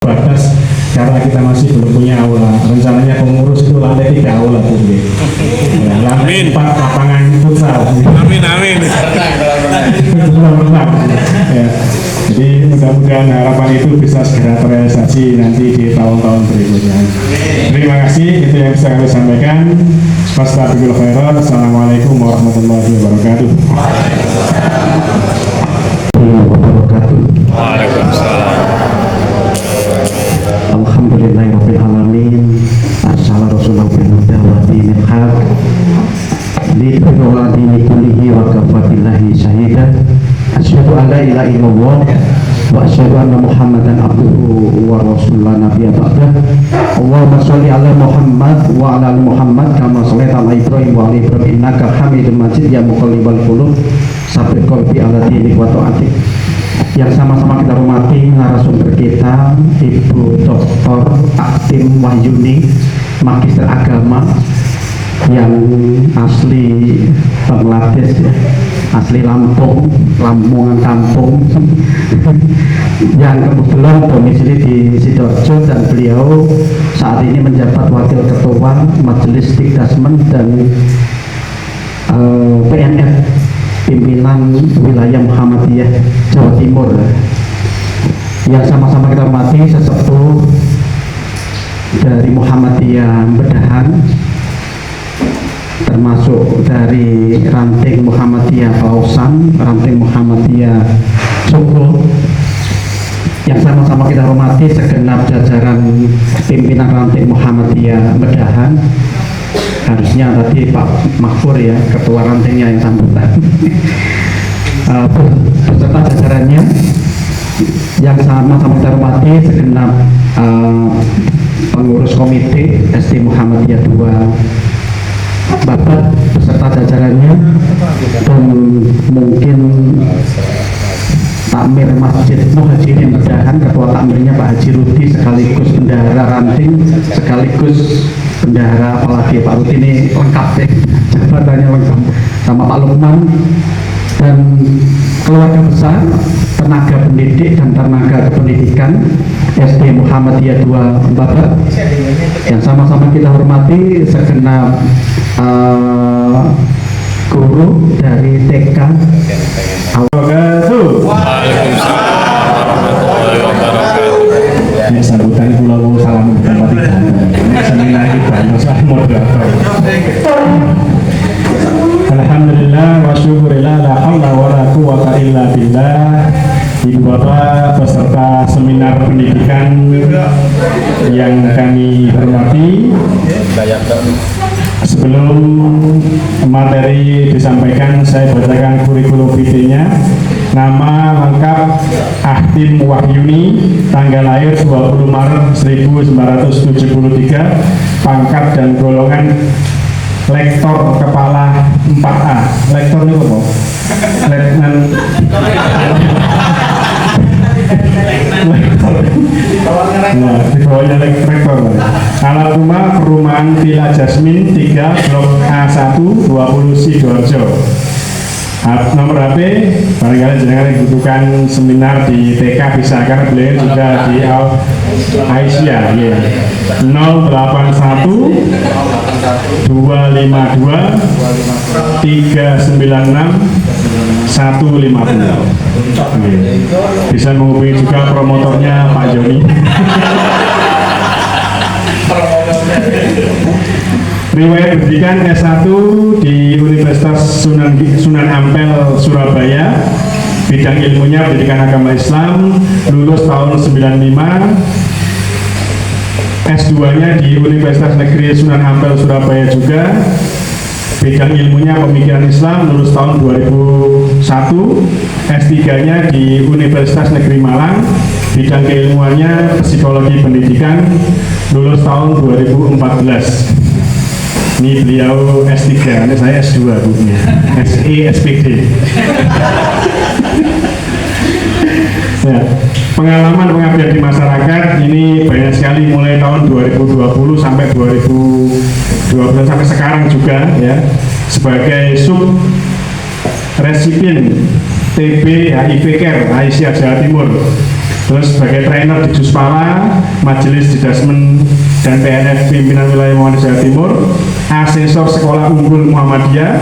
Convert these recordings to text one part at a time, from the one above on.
batas karena kita masih belum punya aula. Rencananya pengurus itu lantai 3 aula Bu. Ya, lantai 4 lapangan futsal. Amin amin. Ya. Jadi mudah-mudahan harapan itu bisa segera terrealisasi nanti di tahun-tahun berikutnya. Terima kasih, itu yang bisa kami sampaikan. Wassalamualaikum khairan. Assalamualaikum warahmatullahi wabarakatuh. Waalaikumsalam. Alhamdulillahirrahmanirrahim. Assalamualaikum warahmatullahi wabarakatuh. Lidhulullah dini kulihi wa kafatillahi syahidah. Asyhadu an la ilaha illallah wa asyhadu anna Muhammadan abduhu wa rasulullah nabiyya ba'dah. Allahumma sholli ala Muhammad wa ala ali Muhammad kama shallaita ala Ibrahim wa ala Ibrahim innaka Hamidum Majid ya muqallibal qulub sabbir qalbi ala dinik wa ta'atik. Yang sama-sama kita hormati narasumber kita Ibu Dr. Aktim Wahyuni, Magister Agama yang asli Bangladesh ya, asli Lamongan kampung yang kebetulan domisili di Sidoarjo, dan beliau saat ini menjabat Wakil Ketua Majelis Tikdasmen dan PNF Pimpinan Wilayah Muhammadiyah Jawa Timur. Yang sama-sama kita hormati sesepuh dari Muhammadiyah Bedahan, termasuk dari ranting Muhammadiyah Pausan, ranting Muhammadiyah Soko. Yang sama-sama kita hormati segenap jajaran pimpinan ranting Muhammadiyah Bedahan. Harusnya tadi Pak Makfur ya, ketua rantingnya yang sambutan. Beserta jajarannya yang sama-sama kita hormati segenap pengurus komite SD Muhammadiyah 2 Bapak beserta jajarannya, dan mungkin takmir Masjid Muhajirin Bedahan, ketua takmirnya Pak Haji Rudi, sekaligus bendahara ranting, sekaligus bendahara apalagi Pak Rudi, ini lengkap ya, jabatannya lengkap, sama Pak Lukman, dan keluarga besar, tenaga pendidik dan tenaga kependidikan SD Muhammadiyah 2 Babat, yang sama-sama kita hormati segenap guru dari TK. Ini sambutan pulau salam tempat seminar kita moderator. Alhamdulillah wa syukurillah la haula wa la quwwata illa billah. Ibu Bapak peserta seminar pendidikan yang kami hormati, sebelum materi disampaikan saya bacakan kurikulum vitae-nya. Nama lengkap Aktim Wahyuni, tanggal lahir 20 Maret 1973, pangkat dan golongan lektor kepala 4A. Lektor ini apa? Letnan. Nah, di bawahnya rektor. Alat rumah perumahan Villa Jasmine 3 Blok A1 20 Sidoarjo. Nomor HP barangkali jenengan dibutuhkan seminar di TK bisa, karena beliau juga di Aisyah ya. 081 252 396 150. Bisa menghubungi juga promotornya Pak Joni. Riwayat pendidikan S1 di Universitas Sunan Ampel Surabaya, bidang ilmunya pendidikan agama Islam, lulus tahun 95. S2-nya di Universitas Negeri Sunan Ampel Surabaya juga, bidang ilmunya pemikiran Islam, lulus tahun 2001. S3-nya di Universitas Negeri Malang, bidang keilmuannya psikologi pendidikan, lulus tahun 2014. Ini beliau S3, ini saya S2 bukunya, SE SPD. Ya, pengalaman pengabdian di masyarakat ini banyak sekali, mulai tahun 2020 sampai 2012 sampai sekarang juga ya, sebagai sub resipien TB HIV Care Aisyah Jawa Timur Terus sebagai trainer di Juspala, Majelis Didasmen dan PNF Pimpinan Wilayah Muhammadiyah Jawa Timur, asesor Sekolah Unggul Muhammadiyah,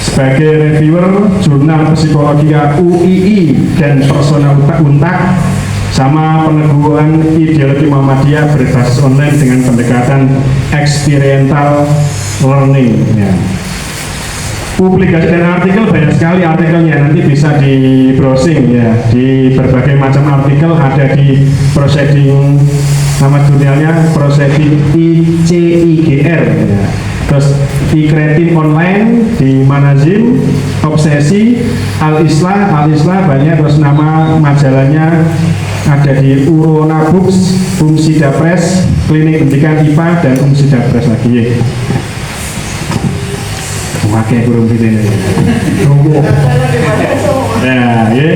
sebagai reviewer Jurnal Psikologi UII dan Personal Untak, sama peneguhan ideologi Muhammadiyah berbasis online dengan pendekatan experiential learning. Ya. Publikasi dan artikel banyak sekali artikelnya, nanti bisa di browsing ya, di berbagai macam artikel ada di Proceeding, nama jurnalnya Proceeding ICIGR ya. Terus di Kreatif Online, di Manazim, Obsesi, Al-Islah banyak, terus nama majalahnya ada di Urona Books, Umsida Press, Klinik Pendidikan IPA dan Umsida Press lagi ya. Pakai burung ini. Ya, ya.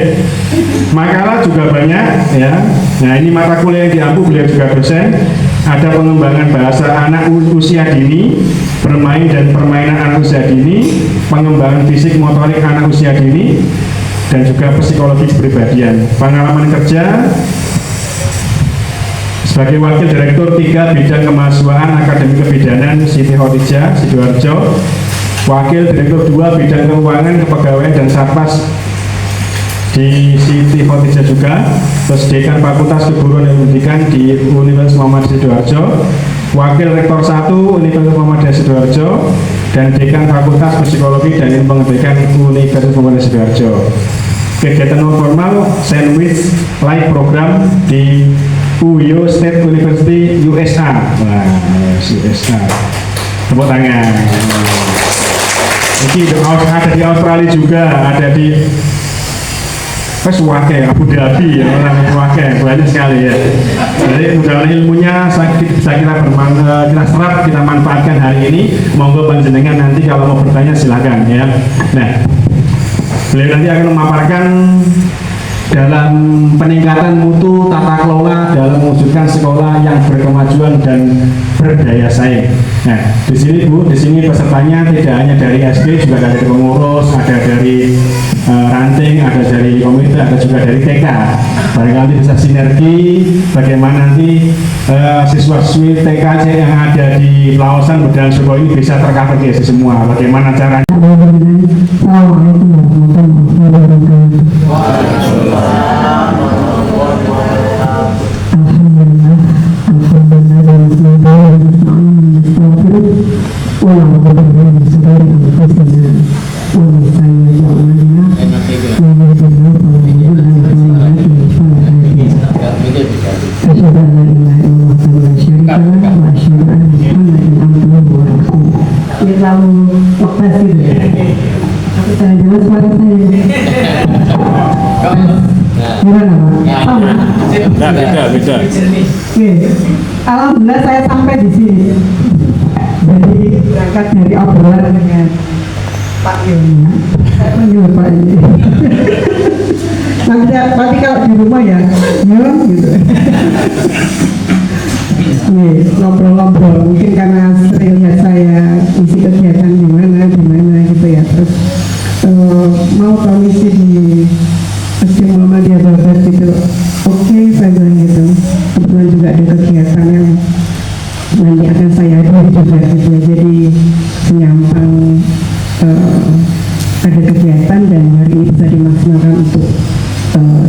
Makalah juga banyak ya. Nah, ini mata kuliah yang diampu, beliau juga dosen. Ada pengembangan bahasa anak usia dini, bermain dan permainan anak usia dini, pengembangan fisik motorik anak usia dini, dan juga psikologi kepribadian. Pengalaman kerja sebagai Wakil Direktur 3 Bidang Kemahasiswaan Akademi Kebidanan Siti Khotijah, Sidoarjo, Wakil Direktur 2 Bidang Keuangan Kepegawaian dan Satpas di Siti Khotijah juga, terus Dekan Fakultas Keguruan dan Pendidikan di Universitas Muhammadiyah Sidoarjo, Wakil Rektor 1 Universitas Muhammadiyah Sidoarjo, dan Dekan Fakultas Psikologi dan Ilmu Pendidikan Universitas Muhammadiyah Sidoarjo. Kegiatan non formal sandwich live program di Ohio State University USA. Wah, USA. Tepuk tangan. Ini ada di Australia juga, ada di Abu Dhabi ya, orang banyak sekali ya. Jadi mudah-mudahan ilmunya bisa kita serap, kita manfaatkan hari ini. Monggo panjenengan nanti kalau mau bertanya silakan ya. Nah, beliau nanti akan memaparkan dalam peningkatan mutu tata kelola dalam mewujudkan sekolah yang berkemajuan dan berdaya saing. Nah, di sini Bu, di sini pesertanya tidak hanya dari SD, juga ada dari pengurus, ada dari ranting, ada dari komite, ada juga dari TK. Barangkali bisa sinergi bagaimana nanti siswa-siswi TK yang ada di Laosan, Bedalan, Soko ini bisa tercover semua. Bagaimana caranya? Assalamualaikum warahmatullahi wabarakatuh. Beda. Alhamdulillah saya sampai di sini. Jadi berangkat dari obrolan dengan Pak Yoni. Saya panggil Pak ini. Nanti kalau di rumah ya, gitu. Ngobrol-ngobrol. Mungkin karena sering lihat saya isi kegiatan di mana gitu ya. Terus mau komisi di Masjid Muhammadiyah Babat gitu. Oke, saya bilang gitu. Kebetulan juga ada kegiatan yang nanti akan saya hadiri juga gitu ya. Jadi senyampang ada kegiatan dan hari ini bisa dimaksimalkan untuk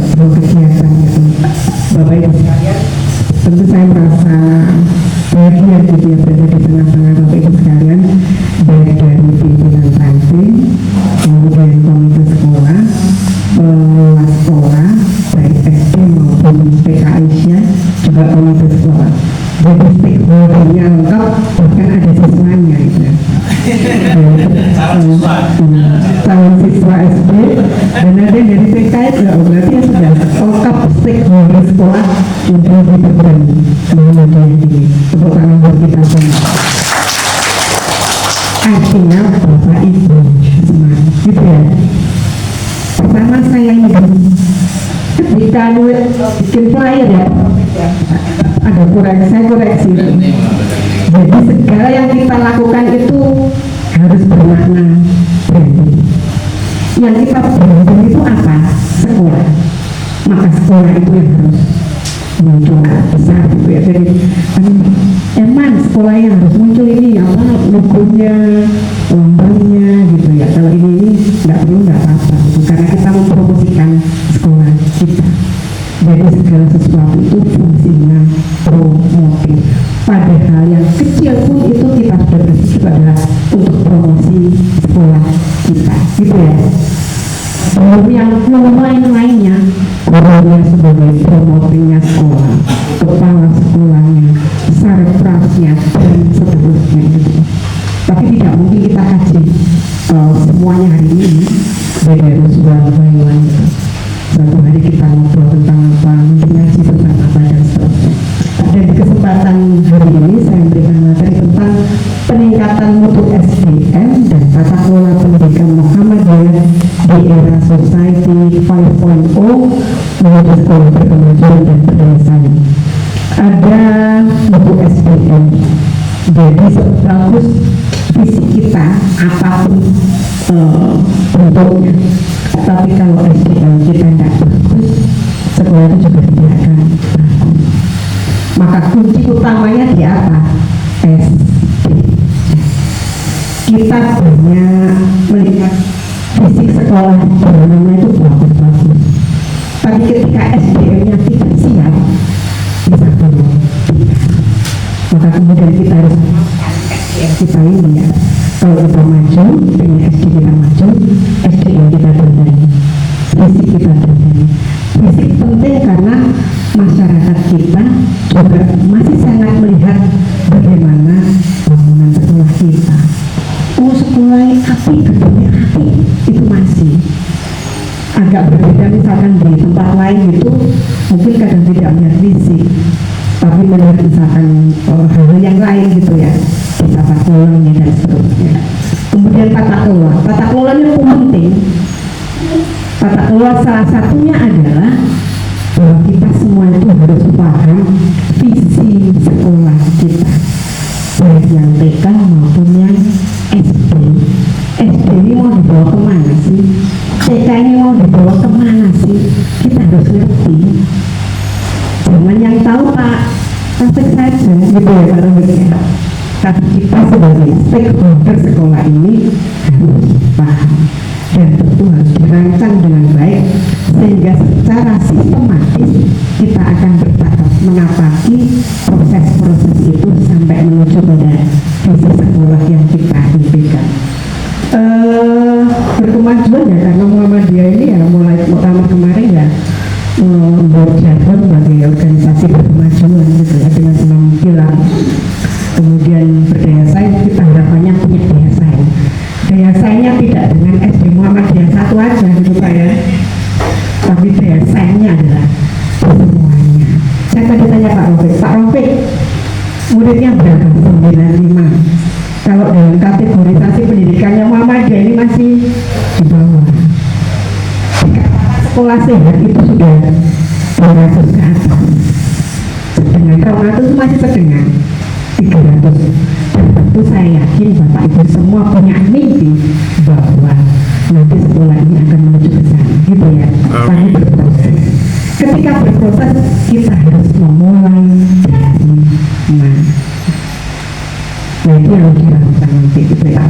sebuah kegiatan gitu. Bapak Ibu sekalian, tentu saya merasa bahagia gitu ya berada di tengah-tengah Bapak Ibu sekalian, baik dari pimpinan ranting, kemudian komite sekolah, pengelola sekolah, baik SD maupun TK Aisyah, juga komite sekolah. Jadi stakeholdernya lengkap, bahkan ada siswanya gitu ya. Calon siswa SD dan ada dari TK juga, berarti sudah lengkap stakeholder sekolah untuk diperlukan Muhammadiyah ini. Tepuk tangan buat kita semua. Artinya Bapak Ibu semua, gitu ya. Pertama saya ini ketika bikin flyer ya, ada koreksi. Jadi segala yang kita lakukan itu harus bermakna branding. Yang kita branding itu apa? Sekolah. Maka sekolah itu yang bambunya, lombarnya gitu ya. Kalau ini nggak perlu, nggak apa-apa gitu. Karena kita mempromosikan sekolah kita. Jadi segala sesuatu itu fungsinya promotif. Padahal yang kecil pun itu kita sudah berpikir adalah untuk promosi sekolah kita, gitu ya. Yang lain-lainnya, gurunya sebagai promotingnya sekolah, kepala sekolahnya, sarprasnya, dan seterusnya gitu. Tapi tidak mungkin kita kaji semuanya hari ini, beda harus one by one gitu. Suatu hari kita ngobrol tentang apa, ngaji tentang apa, dan seterusnya. Dan di kesempatan hari ini saya memberikan materi tentang peningkatan mutu SDM dan tata kelola pendidikan Muhammadiyah di era Society 5.0 menuju sekolah berkemajuan dan berdasarkan. Ada mutu SDM. Jadi sebagus fisik kita apapun bentuknya, tapi kalau SDM kita tidak bagus, sekolah itu juga tidak akan bagus. Maka kunci utamanya di apa? SDM. Kita banyak melihat fisik sekolah bangunannya itu bagus-bagus, tapi ketika SDM-nya tidak siap, bisa turun. Maka kemudian kita harus SDM kita ini ya. Kalau kita maju, dengan SDM kita maju, SDM kita dandani, fisik kita dandani. Fisik penting karena masyarakat kita juga masih sangat melihat bagaimana bangunan sekolah kita. Oh, sekolah api, gedungnya api, itu masih agak berbeda. Misalkan di tempat lain itu mungkin kadang tidak melihat fisik, tapi melihat misalkan hal yang lain gitu ya, di tata kelolanya dan seterusnya. Kemudian tata kelola itu penting. Tata kelola salah satunya adalah bahwa kita semua itu harus paham visi sekolah kita, baik yang TK maupun yang SD. SD ini mau dibawa kemana sih? TK ini mau dibawa kemana sih? Kita harus ngerti. Jangan yang tahu Pak, praktek saja gitu ya Pak Robert ya. Tapi kita sebagai stakeholder sekolah ini harus paham dan tentu harus dirancang dengan baik sehingga secara sistematis kita akan bertahap menapaki proses-proses itu sampai menuju pada visi sekolah yang kita impikan. Berkemajuan ya, karena Muhammadiyah ini ya mulai pertama kemarin ya membuat jargon sebagai organisasi berkemajuan gitu ya, dengan 6 pilar. Kemudian berdaya saing, kita harapannya punya daya saing. Daya saingnya tidak dengan SD Muhammadiyah satu aja gitu Pak ya, tapi daya saingnya adalah semuanya. Saya tadi tanya Pak Rofik, muridnya berapa? 95. Kalau dalam kategorisasi pendidikannya Muhammadiyah ini masih di bawah. Sekolah sehat itu sudah 200 ke atas. Sedangkan kalau itu masih sedang 300. Dan tentu saya yakin Bapak Ibu semua punya mimpi bahwa nanti sekolah ini akan menuju ke sana, gitu ya. Tapi berproses. Ketika berproses kita harus memulai dari mana. Nah itu yang dirasakan nanti gitu ya.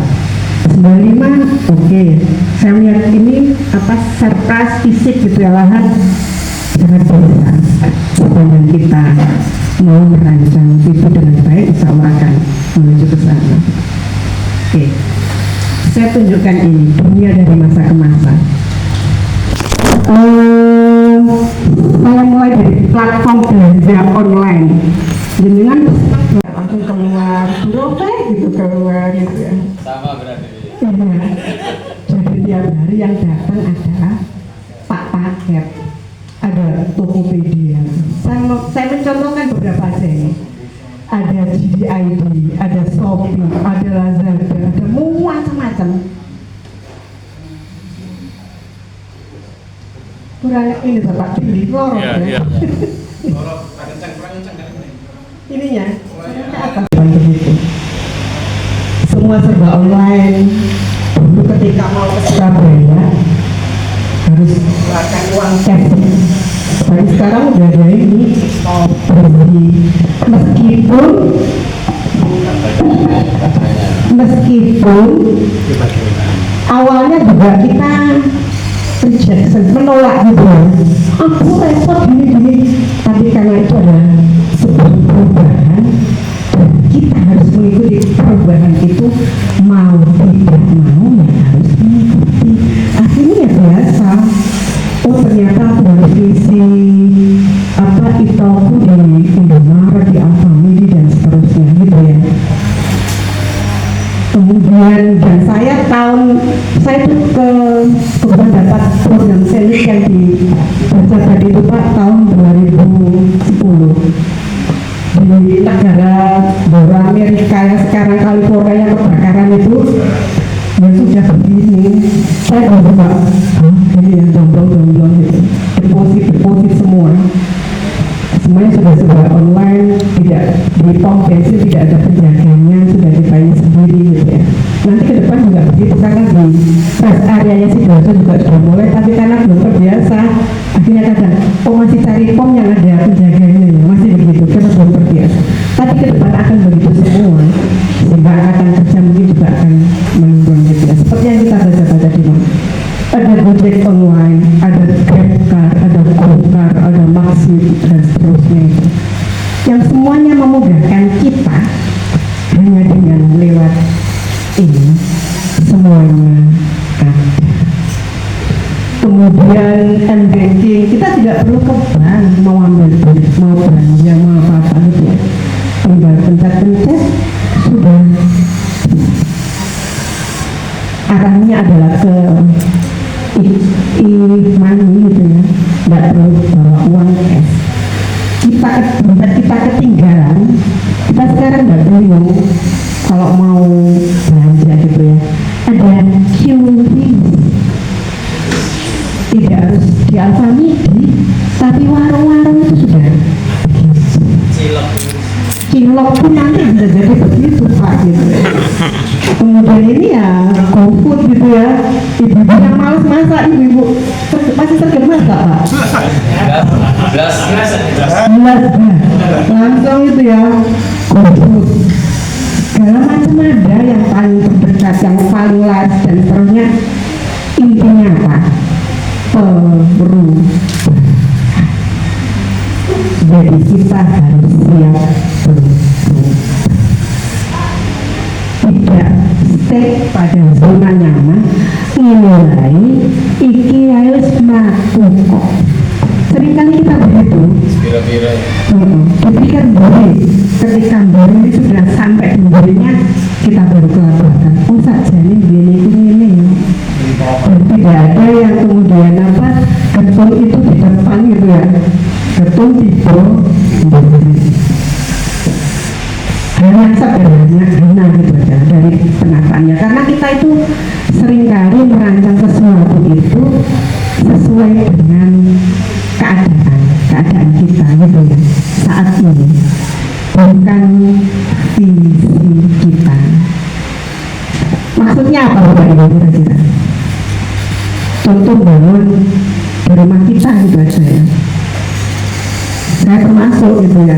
95, oke. Saya melihat ini apa serpas fisik gitu ya, lahan sangat besar. Sepanjang kita mau merancang itu dengan baik, insya Allah akan menuju ke sana. Oke, saya tunjukkan ini dunia dari masa ke masa. Saya mulai dari platform belanja online. Jenengan langsung keluar Burofair gitu, keluar gitu ya. Sama berarti. Iya. Jadi tiap hari yang datang adalah Pak Paket, ada Tokopedia. Saya mencontohkan beberapa aja ini. Ada GDID, ada Shopee, ada Lazada, ada macam-macam. Kurang ini Bapak pilih lorot ya. Ininya ke atas begitu. Semua serba online. Dulu ketika mau ke Surabaya harus keluarkan uang cash. Tapi sekarang udah ada ini meskipun meskipun awalnya juga kita rejection, menolak gitu ya, aku repot gini, tapi karena itu adalah sebuah perubahan dan kita harus mengikuti perubahan itu, mau tidak mau ya harus mengikuti. Akhirnya biasa, oh ternyata aku harus isi itoku di Indomaret, di Alfamidi dan seterusnya gitu ya. Kemudian dan saya tuh mendapat program selis yang dibaca tadi itu Pak tahun 2010 di negara baru Amerika yang sekarang California yang kebakaran itu ya sudah begini. Saya nggak buka ini yang jomblo-jomblo gitu, deposit semua. Semuanya sudah online, tidak di pom bensin, tidak ada penjaganya, sudah dibayar sendiri gitu ya. Nanti ke depan juga begitu karena di rest areanya Sidoarjo juga sudah mulai, tapi karena belum terbiasa, akhirnya kadang masih cari pom yang ada penjaganya ya, masih begitu karena belum terbiasa. Tapi ke depan akan begitu semua, sehingga angkatan kerja mungkin juga akan menurun gitu ya. Seperti yang kita baca di mana. Ada Gojek online, ada GrabCar, ada GoCar, ada Maxi dan seterusnya itu. Yang semuanya memudahkan kita hanya dengan lewat ini semuanya ada. Kemudian m-banking, kita tidak perlu ke bank mau ambil duit, mau belanja, mau apa-apa gitu ya. Tinggal pencet-pencet sudah. Arahnya adalah ke e-money gitu ya, nggak perlu bawa uang cash. Kita ketinggalan, kita sekarang nggak bingung kalau mau belanja gitu ya. Ada QRIS, tidak harus di Alfamidi, tapi warung-warung itu sudah cilok pun nanti bisa jadi begitu Pak gitu. Kemudian ini ya GoFood gitu ya, ibu-ibu yang males masak, ibu-ibu masih sergap masak Pak. Langsung itu ya GoFood. Segala macam ada yang paling terdekat, yang paling live dan seterusnya. Intinya apa? Perubahan. Jadi kita harus siap berubah. Tidak stay pada zona nyaman, nilai iki harus mlaku kok. Seringkali kita begitu. Dipikir boleh, ketika boleh sudah sampai bolehnya kita baru kelabakan. Oh sajane ini. Dan tidak ada yang kemudian getung itu di depan gitu ya. Getung tiba hanya sederhana gitu aja dari penataannya, karena kita itu seringkali merancang sesuatu itu sesuai dengan keadaan kita gitu ya saat ini, bukan visi kita. Maksudnya apa Bapak Ibu kira-kira? Contoh bangun di rumah kita gitu aja ya. Saya termasuk gitu ya,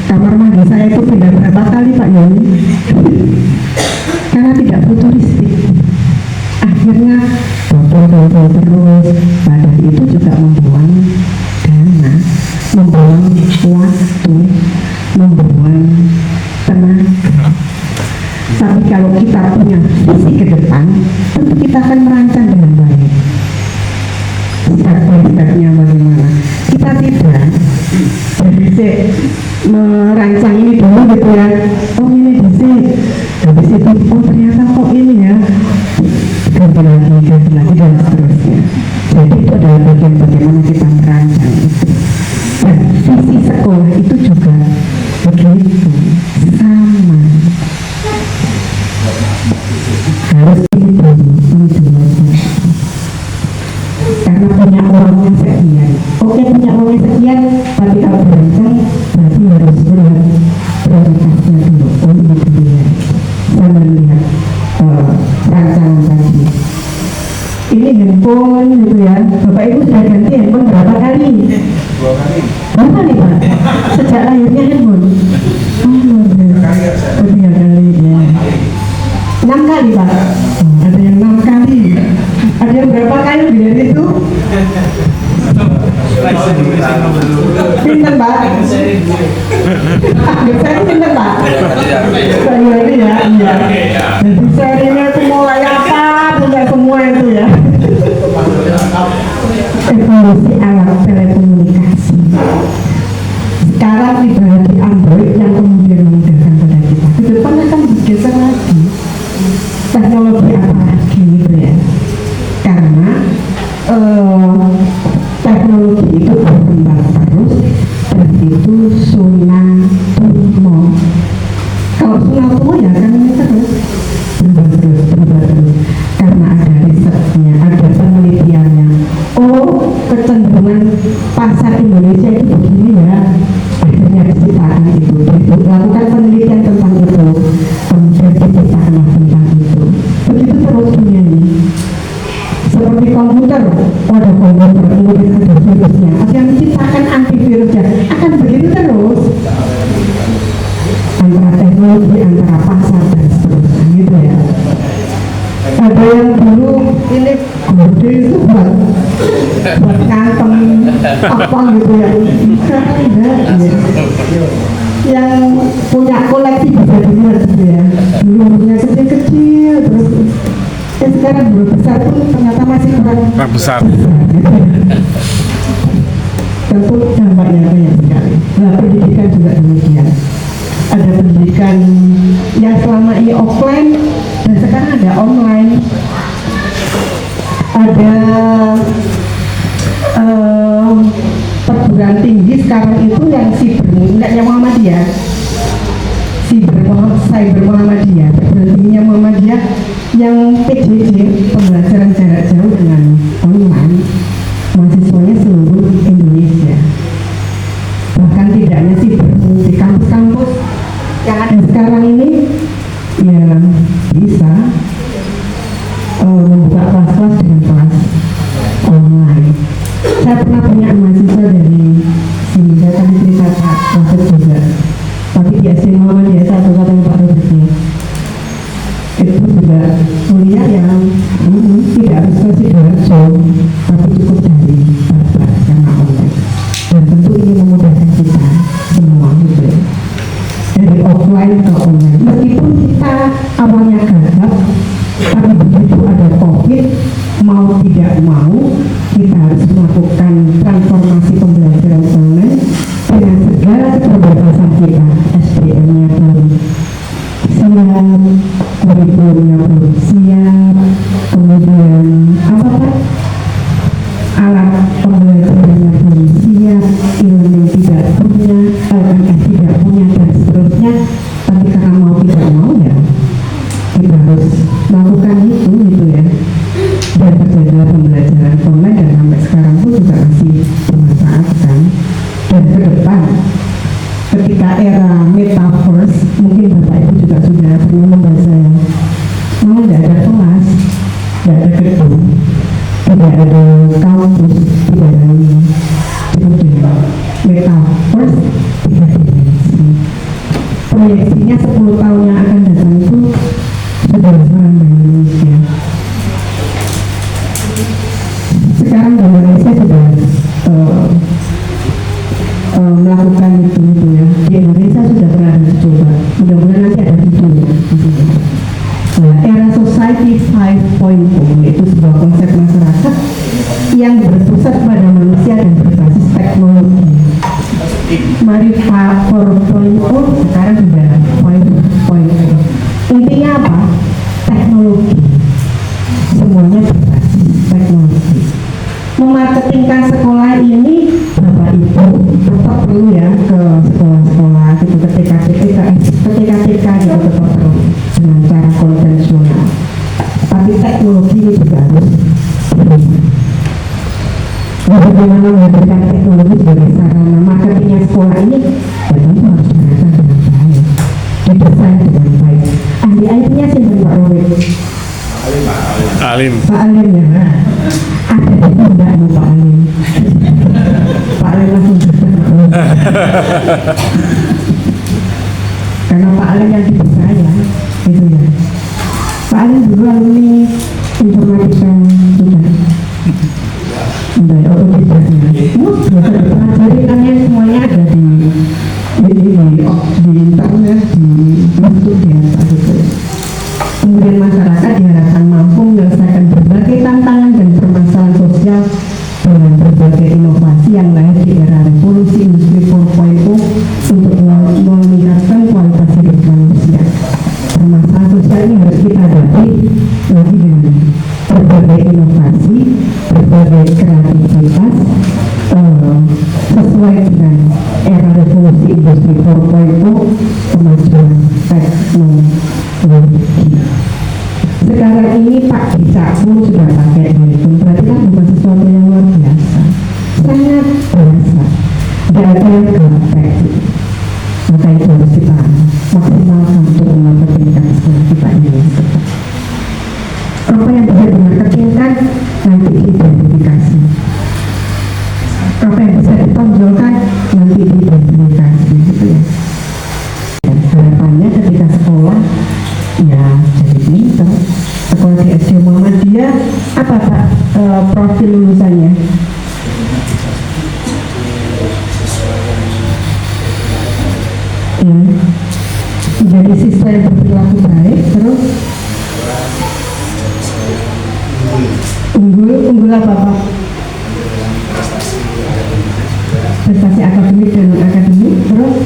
kamar mandi saya itu pindah berapa kali Pak Yoni karena tidak futuristik. Akhirnya botol terus, padahal itu juga membuang dana, membuang waktu, membuang tenaga. Tapi kalau kita punya visi ke depan, tentu kita akan merancang dengan baik. Step-by-stepnya bagaimana? Kita tidak berbisik merancang ini dulu gitu ya. Oh ini bisik, habis itu oh ternyata kok ini ya, ganti lagi dan seterusnya. Jadi itu adalah bagian bagaimana kita merancang itu. Dan visi sekolah itu juga begitu, sama. Harus ini dulu. Karena punya uangnya sekian. Oke, punya uangnya sekian, tapi kalau berancang berarti harus melihat prioritasnya dulu. Oh ini dulu ya. Saya melihat rancangan tadi. Ini handphone gitu ya. Bapak Ibu sudah ganti handphone berapa kali? 2 kali. Berapa nih Pak? Sejak lahirnya handphone? Oh luar biasa. 3 kali ya. 6 kali Saya pinter Pak. Saya ini ya, iya. Jadi serinya itu mulai apa, punya semua itu ya. Evolusi alat telekomunikasi. Sekarang ibarat di Android yang kemudian memudahkan pada kita. Ke depan akan bergeser lagi. Teknologi apa lagi gitu ya. Karena teknologi itu berkembang terus dan itu sunatumo. Kalau sunatumo ya kan ini terus berubah terus karena ada risetnya, ada penelitiannya. Oh, kecenderungan pasar Indonesia itu begini ya, akhirnya diciptakan itu, lakukan penelitian tentang itu, kemudian diciptakan tentang itu. Begitu terus dunia ini. Seperti komputer, ada komputer, kemudian ada virusnya, yang menciptakan antivirusnya, akan begitu terus. Antara teknologi, antara pasar dan seterusnya gitu ya. Ada yang dulu ini kode itu buat ngantem apa gitu ya. Sekarang enggak ya. Yang punya koleksi bisa dilihat gitu ya. Dulu punya kecil-kecil terus sekarang belum besar pun ternyata masih kurang besar. Tentu dampaknya banyak sekali. Nah, pendidikan juga demikian. Ada pendidikan yang selama ini offline dan sekarang ada online. Ada perguruan tinggi sekarang itu yang cyber Muhammadiyah, cyber Muhammadiyah, perguruan tingginya Muhammadiyah yang PJJ, pembelajaran jarak jauh dengan online, mahasiswanya seluruh Indonesia. Bahkan tidak hanya cyber di kampus-kampus yang ada sekarang ini ya bisa membuka kelas-kelas dengan kelas online. Saya pernah punya mahasiswa dari sini, saya tadi cerita Pak Robert juga, tapi di SD Muhammadiyah satu katanya Pak Robert itu juga kuliah yang tidak harus ke Sidoarjo, tapi cukup dari Bapak karena online. Dan tentu ini memudahkan kita semua gitu ya. Dari offline ke online. Meskipun kita awalnya gagap, tapi begitu ada COVID, mau tidak mau kita harus melakukan transformasi pembelajaran online dengan segala keterbatasan kita. SDM-nya belum siap, kurikulumnya belum siap, kemudian apa Pak? Alat pembelajarannya belum siap, ilmu tidak punya, tidak punya dan seterusnya. Tapi karena mau tidak mau ya kita harus melakukan itu gitu ya. Dan terjadilah pembelajaran online dan sampai sekarang pun juga masih dimanfaatkan. Dan ke depan ketika era metaverse, mungkin Bapak Ibu juga sudah pernah membaca ya, memang tidak ada kelas, tidak ada gedung, tidak ada kampus, tidak ada ini. Cukup dengan metaverse, tiga dimensi. Proyeksinya 10 tahun yang akan datang itu sudah sekarang di Indonesia. Sekarang di Indonesia sudah melakukan itu ya. Di Indonesia sudah pernah dicoba. Mudah-mudahan nanti ada videonya. Nah, era society 5.0 itu sebuah konsep masyarakat yang berpusat pada manusia dan berbasis teknologi. Mari 4.0 sekarang sudah 5.0. Intinya apa? Teknologi. Semuanya berbasis teknologi. Memarketingkan sekolah ini Bapak Ibu tetap perlu ya ke sekolah-sekolah gitu, ke TK-TK gitu tetap perlu dengan cara konvensional. Tapi teknologi ini juga harus bagaimana menggunakan teknologi sebagai sarana marketingnya sekolah ini ya tentu harus dirancang dengan baik, didesain dengan baik. Ahli IT-nya siapa Pak Robert? Alim. Pak Alim ya. Ada itu enggak nih Pak Alim? Pak Alim langsung karena Pak Alim yang di saya gitu ya. Pak Alim dulu alumni informatika sudah. Tidak, oh tidak ya. Jadi kalian semuanya ada di profil lulusannya. Ya. Jadi siswa yang berperilaku baik, terus unggul apa Pak? Prestasi akademik dan non akademik, terus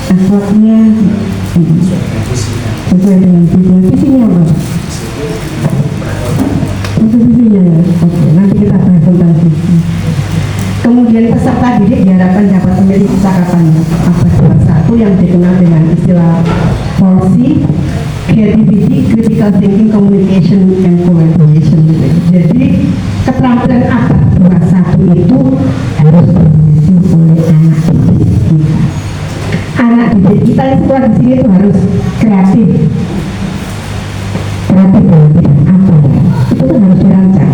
akhlaknya sesuai dengan visinya apa? Itu visinya ya. Oke, nanti kita bahas tentang visi. Kemudian peserta didik diharapkan dapat memiliki cakapan abad 21 yang dikenal dengan istilah policy, creativity, critical thinking, communication, and collaboration. Jadi keterampilan abad 21 itu harus dimiliki oleh anak didik kita. Anak didik kita itu di sini itu harus kreatif. Kreatif dalam bidang apa ya? Itu kan harus dirancang.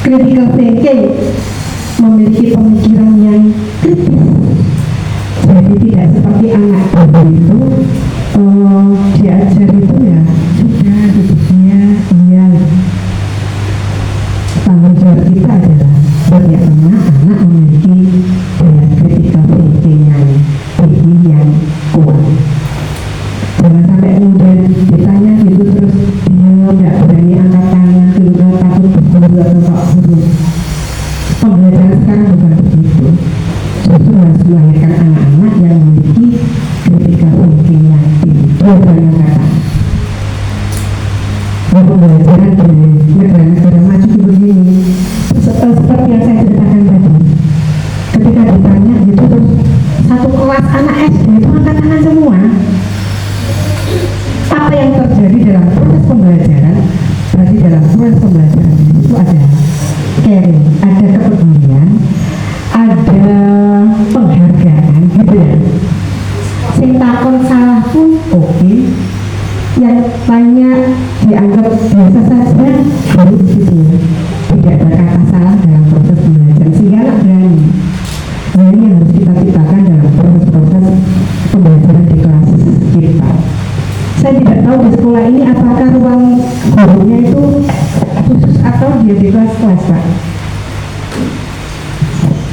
Critical thinking, memiliki pemikiran yang kritis. Jadi tidak seperti anak baru itu diajar itu ya sudah hidupnya iya. Tanggung jawab kita adalah bagaimana anak memiliki daya critical thinking yang tinggi, yang kuat. Jangan sampai kemudian ditanya gitu terus dia tidak berani angkat tangan, kemudian takut berguru atau tak guru. Pembelajaran sekarang bukan begitu. Justru harus melahirkan anak-anak yang memiliki critical thinking yang tinggi. Dua yang kata. Pembelajaran di negara-negara maju begini, seperti yang saya ceritakan tadi. Ketika ditanya gitu terus satu kelas anak SD itu angkat tangan semua. Apa yang terjadi dalam proses pembelajaran? Berarti dalam proses pembelajaran itu ada caring, ada kepedulian, ada penghargaan gitu ya. Sing takon salah pun oke, yang lainnya dianggap biasa saja, baru gitu ya. Tidak ada kata salah dalam proses pembelajaran sehingga anak berani. Nah ini yang harus kita ciptakan dalam proses-proses pembelajaran di kelas kita. Saya tidak tahu di sekolah ini apakah ruang gurunya itu khusus atau dia di kelas-kelas Pak?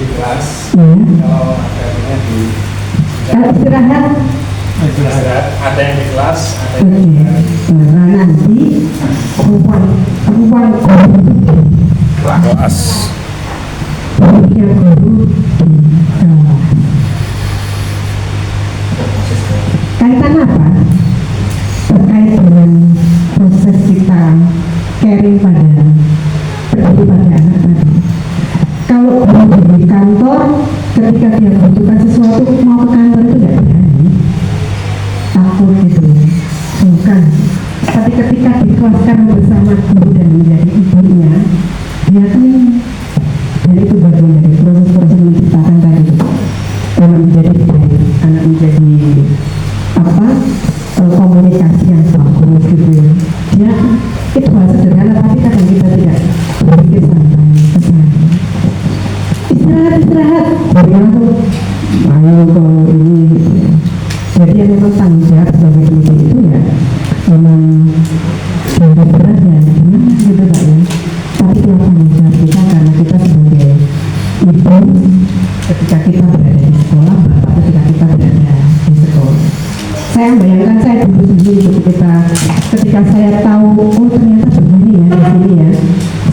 Di kelas, Ya. kalau akademiknya di Kalau istirahat, ada yang di kelas, ada oke. yang di Nah nanti ruang guru Koas. ruang guru di kelas. Kaitan apa? Terkait dengan proses kita caring pada peduli pada anak tadi. Kalau guru di kantor, ketika dia membutuhkan sesuatu mau ke kantor itu tidak berani, takut gitu, bukan. Tapi ketika dikelaskan bersama guru dan menjadi ibunya, dia kan dan itu bagian dari proses-proses menciptakan tadi. Anak menjadi baik, anak menjadi apa? Komunikasi yang bagus gitu ya. Dia itu hal sederhana tapi kadang kita tidak berpikir sampai ke sana. Istirahat jadi langsung ayo ke ini gitu ya. Jadi yang memang tanggung jawab sebagai pendidik itu ya memang dari berat ya gimana gitu Pak ya. Tapi itu tanggung jawab kita karena kita sebagai ibu ketika kita berada di sekolah, bapak ketika kita berada di sekolah. Saya bayangkan saya dulu sendiri ketika saya tahu oh ternyata begini ya di sini ya.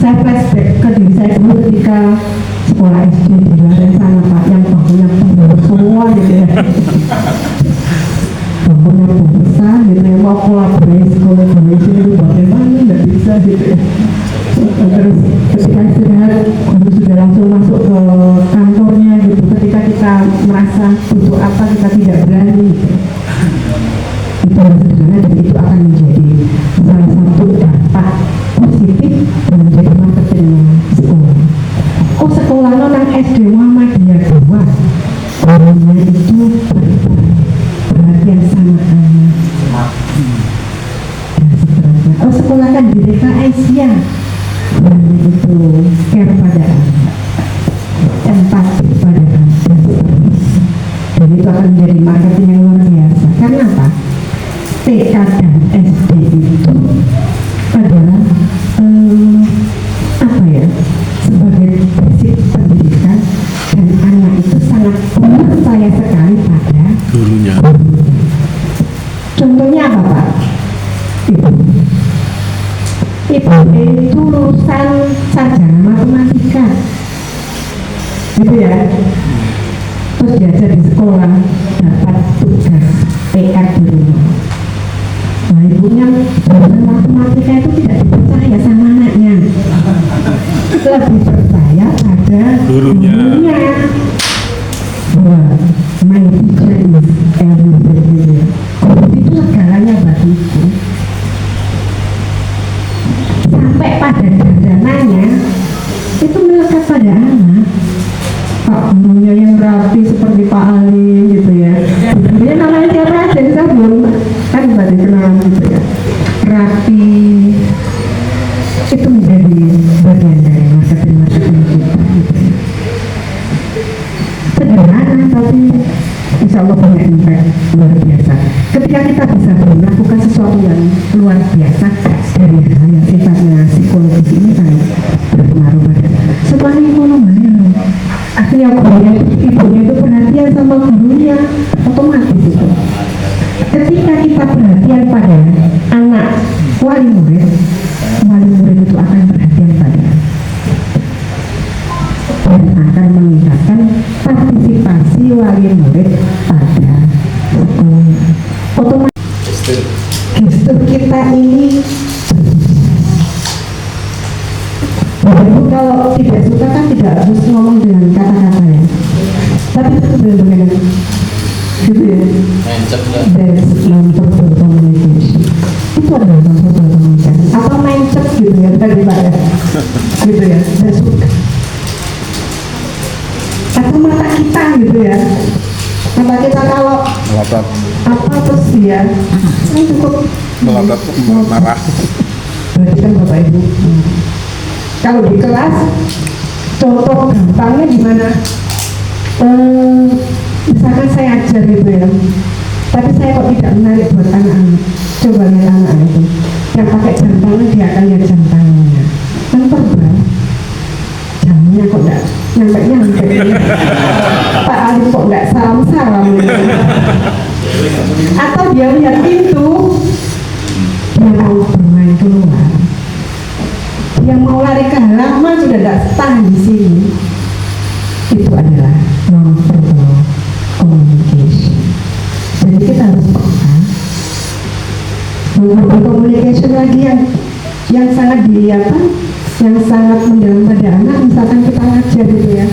Saya flashback ke diri saya dulu ketika sekolah SD di luar sana Pak yang bangunnya pembawa semua gitu ya. Bangunnya besar gitu ya, mau collaboration itu bagaimana nggak bisa gitu ya. Terus ketika istirahat guru sudah langsung masuk ke kantornya gitu. Ketika kita merasa butuh apa kita tidak berani gitu. Itu harus sederhana dan itu akan menjadi salah satu dampak positif dan menjadi marketing sekolah. Oh sekolah nang SD Muhammadiyah 2 gurunya itu perhatian sama anak dan seterusnya. Oh sekolah kan di DKS ya, dan itu care pada anak, empati pada anak dan seterusnya. Dan itu akan menjadi marketing yang luar biasa. Karena apa? TK dan SD sertifikat gitu ya. Terus diajar di sekolah, dapat tugas PR di rumah. Nah, ibunya dalam matematika itu tidak dipercaya sama anaknya, lebih percaya pada Gurunya. Wah, my teacher is everything. Guru itu segalanya bagiku. Sampai pada dandanannya itu melekat pada anak. Pak gurunya yang rapi seperti Pak Ali gitu ya. Dia namanya siapa aja saya belum kan baru kenalan gitu ya. Rapi itu menjadi bagian dari marketing kita gitu ya. Sederhana tapi insya Allah punya impact luar biasa. Ketika kita bisa melakukan sesuatu yang luar biasa dari hal yang sifatnya psikologis ini kan berpengaruh pada semuanya ekonomi. Akhirnya gurunya ibunya itu perhatian sama gurunya, otomatis itu. Ketika kita perhatian pada anak wali murid itu akan perhatian pada dan akan meningkatkan partisipasi wali murid pada sekolah. Otomatis gestur kita ini walaupun kalau tidak suka kan tidak harus ngomong dengan kata-kata ya, tapi itu benar-benar gitu ya. There's non-verbal communication. Itu adalah non-verbal communication atau mindset gitu ya tadi Pak ya, gitu ya. Dan suka atau mata kita gitu ya, mata kita kalau Melotot. apa terus dia ini cukup Melotot marah. berarti kan Bapak Ibu kalau di kelas contoh gampangnya gimana, misalkan saya ajar gitu ya, tapi saya kok tidak menarik buat anak-anak. Coba lihat anak-anak itu yang pakai jam tangan, dia akan lihat jam tangannya kan terbang, jamnya kok enggak nyampe Pak Ali kok enggak salam-salam gitu. Atau dia lihat pintu, dia mau bermain keluar, dia mau lari ke halaman sudah tidak tahan di sini. Itu adalah non-verbal communication. Jadi kita harus peka. Non-verbal communication lagi yang sangat yang sangat mendalam pada anak. Misalkan kita ngajar gitu ya,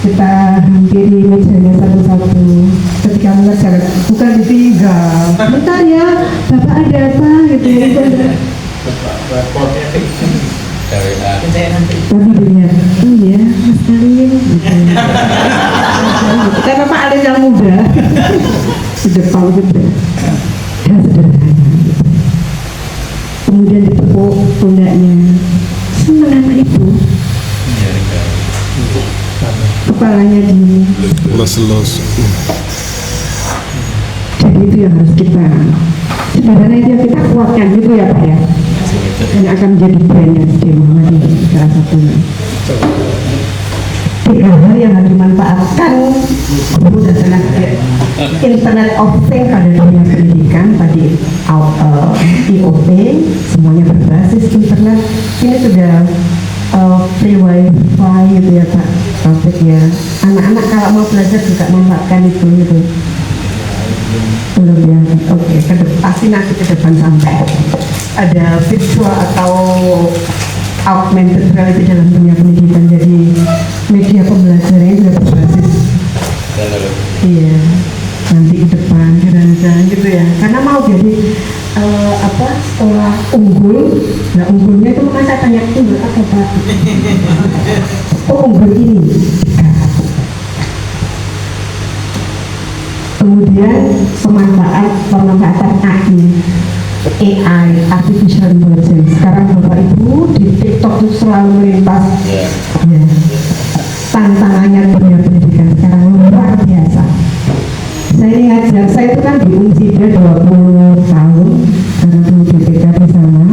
kita hampiri mejanya satu-satu. Ketika mengajar bukan ditinggal, bentar ya Bapak ada apa gitu ya. Tapi dilihat, oh iya Mas Alin gitu. Karena Pak Alin yang muda di depan gitu dan sederhana gitu. Kemudian ditepuk pundaknya, senang anak itu, kepalanya di Los. jadi itu yang harus kita sederhana, itu yang kita kuatkan gitu ya Pak ya. Ini akan menjadi brand yang Muhammadiyah salah satunya. 3 hal yang harus dimanfaatkan guru adalah Internet of Things pada dunia pendidikan, tadi IoT, semuanya berbasis internet. Ini sudah free wifi gitu ya Pak Taufik ya. Anak-anak kalau mau belajar juga memanfaatkan itu gitu. Belum ya, oke, pasti nanti ke depan sampai ada virtual atau augmented reality dalam dunia pendidikan. Jadi media pembelajaran sudah berbasis iya nanti ke depan jalan-jalan gitu ya, karena mau jadi sekolah unggul. Nah unggulnya itu makanya saya tanya unggul apa Pak? Oh unggul ini. Kemudian pemanfaatan AI, artificial intelligence. Sekarang Bapak Ibu di TikTok itu selalu melintas. Ya. Tantangannya dunia pendidikan sekarang luar biasa. Saya ini ngajar, saya itu kan di Unsida 20 tahun karena dulu BPK di sana.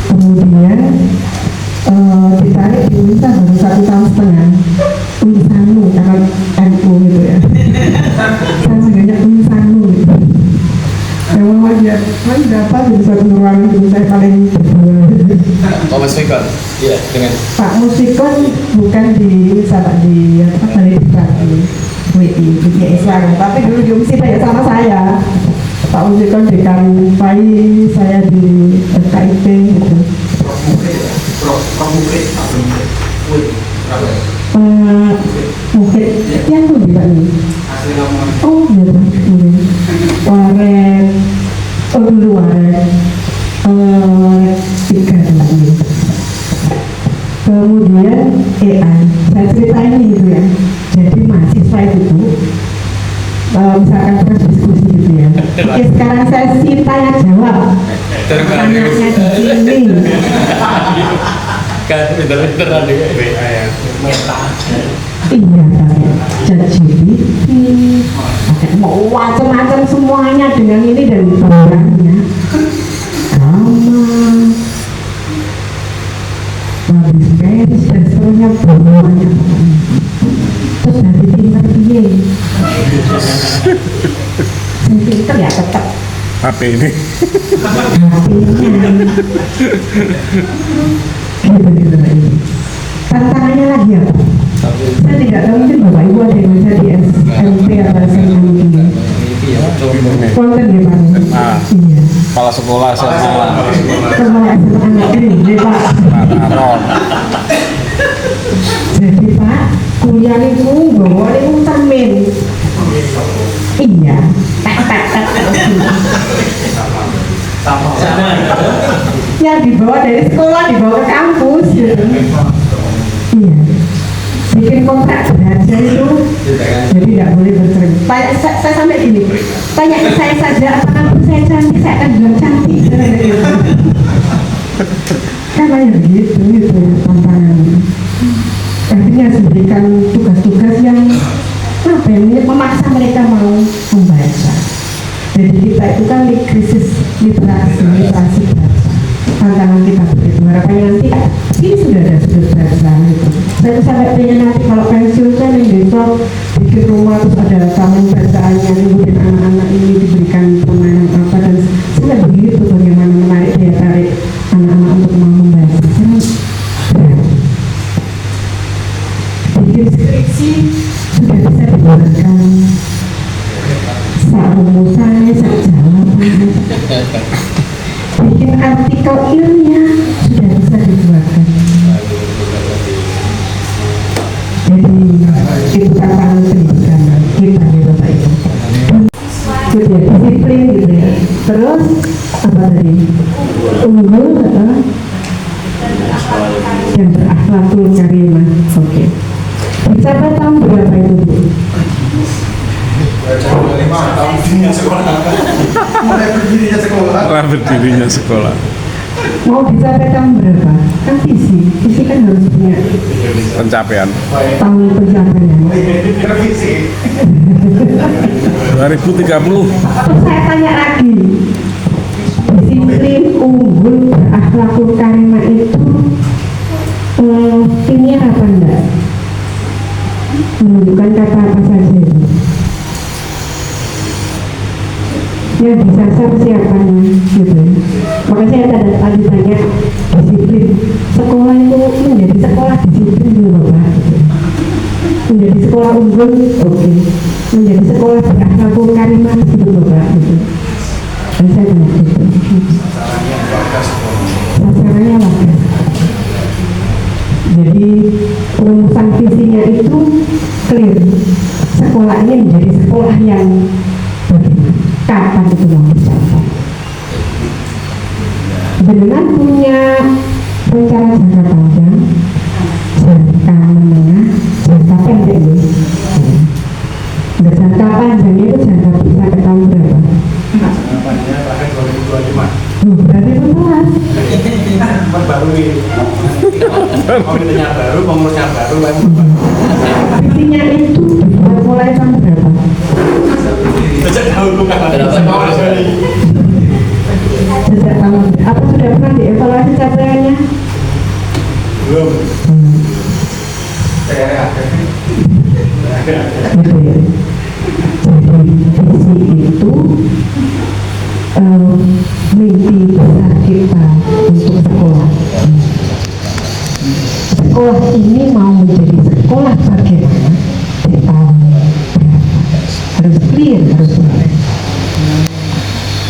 Kemudian ditarik di Unsa baru 1,5 tahun. Unsanu karena NU gitu ya. Saya sengaja Unsanu gitu. Yang mau aja, kan dapat di satu ruangan itu saya paling berdua. Mas Fikar. Iya, dengan Pak Musikon bukan di WI Islam, tapi dulu diungsi ya sama saya. Pak Musikon di Kanpai, saya di KIP gitu. Mungkin yang tuh di Pak ini. Oh iya Pak, Waret, dulu Waret, tiga dulu. Kemudian AI, saya ceritain gitu ya. Jadi mahasiswa itu, misalkan kita diskusi gitu ya. Oke, sekarang saya tanya jawab. Tanyanya di sini. kan pinter-pinteran juga WA ya. Iya, pakai ChatGPT, pakai mau macam-macam semuanya dengan ini dan barangnya. Habis beres dan seterusnya semuanya. Terus dari pinter dia, pinter ya tetap HP ini. Tantangannya lagi apa? Saya tidak tahu, mungkin Bapak Ibu ada yang bisa di SMP atau SMA mungkin. Konten ya Pak? Iya. Kepala sekolah sama Kepala SMA negeri, Pak. Taron. Jadi Pak, kuliah itu bawa itu termin. Iya. Yang dibawa dari sekolah dibawa ke kampus. Iya. Bikin kontrak belajar itu, jadi tidak boleh bercerita. Saya sampai ini, tanya ke saya saja, apakah saya cantik, saya akan bilang cantik. Karena ya begitu, itu tantangan. Artinya harus diberikan tugas-tugas yang apa ya, memaksa mereka mau membaca. Jadi kita itu kan di krisis literasi baca. Tantangan kita begitu. Harapannya nanti ini sudah ada sudut baca gitu. Saya sampai pengen nanti kalau pensiun kan yang besok bikin rumah terus ada taman bacaannya, kemudian anak-anak ini diberikan permainan apa dan saya begitu bagaimana menarik daya tarik anak-anak untuk mau membaca. Bikin skripsi sudah bisa dibuatkan saat rumusannya, saat jawabannya. Bikin artikel ilmiah sudah bisa dibuatkan. Jadi itu tantangan pendidikan kita ya Bapak Ibu. Gitu ya, disiplin gitu ya. Terus apa tadi? Unggul dan berakhlakul karimah. Oke. Sampai tahun berapa itu Bu? Berdirinya sekolah. Mau dicapai tahun berapa? Kan visi kan harus punya Pencapaian tahun pencapaian. 2030. Terus saya tanya lagi, disiplin, unggul, berakhlakul karimah itu ini apa enggak? Menunjukkan kata apa saja ini? Yang disasar siapanya gitu. Makanya saya tadi tanya disiplin. Sekolah itu menjadi sekolah disiplin dulu Bapak. Menjadi sekolah unggul, oke. Menjadi sekolah berakhlakul karimah gitu Bapak gitu. Dan saya bilang gitu. Sasarannya apa? Jadi rumusan visinya itu clear. Sekolah ini menjadi sekolah yang kapan itu mau dicapai. Dengan punya rencana jangka panjang, jangka menengah, jangka pendek ini. Jangka panjang itu jangka sampai tahun berapa? Jangka panjangnya bahkan 2025. Berarti benar. Baru ini. Komitenya baru, pengurusnya baru. Visinya itu mulai tahun berapa? Sejak tahun bukan sekolah. Sejak tahun apa sudah pernah dievaluasi capaiannya? Belum. Gitu ya. Jadi visi itu mimpi besar kita untuk sekolah. sekolah ini mau menjadi sekolah bagaimana di tahun berapa? Harus clear, harus clear.